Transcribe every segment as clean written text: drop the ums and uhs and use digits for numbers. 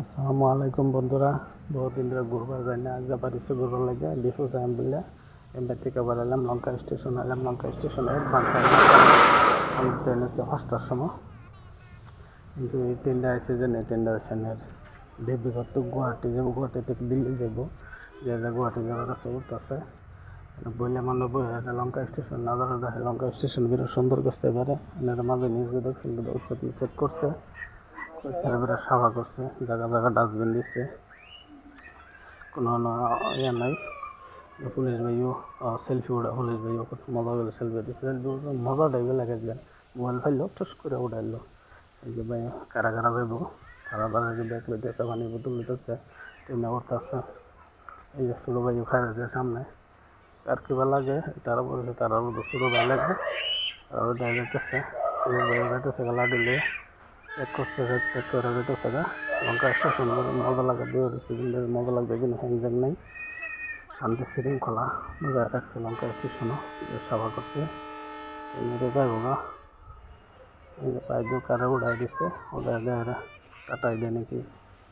আসসালামু আলাইকুম বন্ধুরা। বহুদিন ধরে ঘুরবার যাই না, আজ যাবার ইচ্ছে ঘুরবার লাগে ডিফু যাইম বললে এমবার থেকে আবার এলাম লঙ্কা স্টেশন। এলাম লঙ্কা স্টেশনে অ্যাডভান্স আমি ট্রেন হচ্ছে 5টার সময়, কিন্তু এই ট্রেনটা আছে যে এই ট্রেনটা হচ্ছে দেবীঘর তো গুয়াহাটি যাবো, গুয়াহাটি থেকে দিল্লি যাবো, যে গুয়াহাটি যাবার আছে উঠতেছে বললে মনে বই লঙ্কা স্টেশন না ধরো দেখে লঙ্কা স্টেশন বিরাট সুন্দর করছে। এবারে এনারা মাঝে নিউজ দেখছেন উচ্ছেদ উচ্ছেদ করছে, বিরাট সাফা করছে, জায়গা জায়গা ডাস্টবিন দিচ্ছে, কোনো ইয়ে নাই। পুলিশ ভাইও সেলফি উঠা, পুলিশ ভাইও কত মজা করে সেলফি দিচ্ছে, সেলফি মজা ডাইবে লাগে যে মোবাইল ফাইল টস করে উঠাইলো। এই যে ভাই কারা কারা যাইব, তারা বাজারে ব্যাগ লইতেছে, পানি বোতল লইতেছে, ট্রেনে উঠতেছে। এই যে ছোটো ভাইও খাই আছে সামনে, আর কিবা লাগে তারা বলেছে, তারা ছোটো ভাই লাগে, তারা উঠে যাইতেছে। পুলিশ ভাইও যাইতেছে গালা দিলে চেক করছে, চেক করে যেতেছে গা লঙ্কা স্টেশন। মজা লাগে বের সিজন মজা লাগবে, কিন্তু হ্যাংজ্যাং নেই, শান্তি শৃঙ্খলা বজায় রাখছে লঙ্কা স্টেশনও, সাফা করছে। ট্রেনে যাইব গা, এই যে পায়ে দিয়ে কারে উড়াই দিচ্ছে, উড়াই দেয় টাটাই দেয় নাকি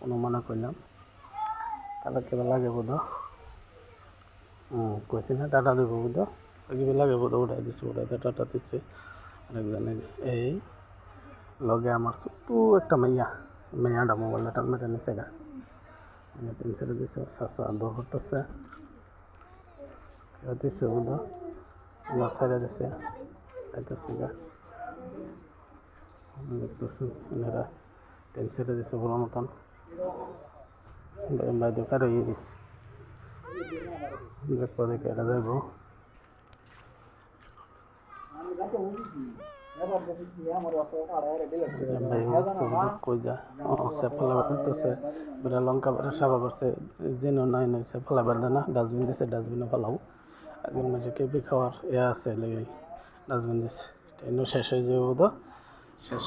অনুমানে করলাম, তারা কিবা লাগে বোধ কইছি না টাটা দেবো বোধ, কিবা লাগে বোধ উড়াই দিচ্ছে, উড়াই দিয়ে টাটা দিচ্ছে আরেকজনে। এই লগে আমার ছোট্ট একটা মেয়াটা মোবাইলটা মেরে নিছে গা, পেন ছেড়ে দিছে, চাষা দৌড় করতেছে, কেউ দিচ্ছে বোধ আমার ছেড়ে দিছে, খাইতেছে গা দেখতেছি এনারা টেন ছেড়ে দিছে বড় মতন, বাইরে কারো ইয়ে দিচ্ছে দেখবো দেখে এটা যাইব। কই যা সে ফেলাবার করতেছে, বেটা লঙ্কা বেটা সাফা করছে, যেন নাই নাই সে ফেলাবার দেয় না, ডাস্টবিন দিছে, ডাস্টবিনে ফেলাও। একজন মাঝে কেবি খাওয়ার ইয়ে আছে লেগে ডাস্টবিন দিচ্ছে। ট্রেনও শেষ হয়ে যাবে বোধ, শেষ।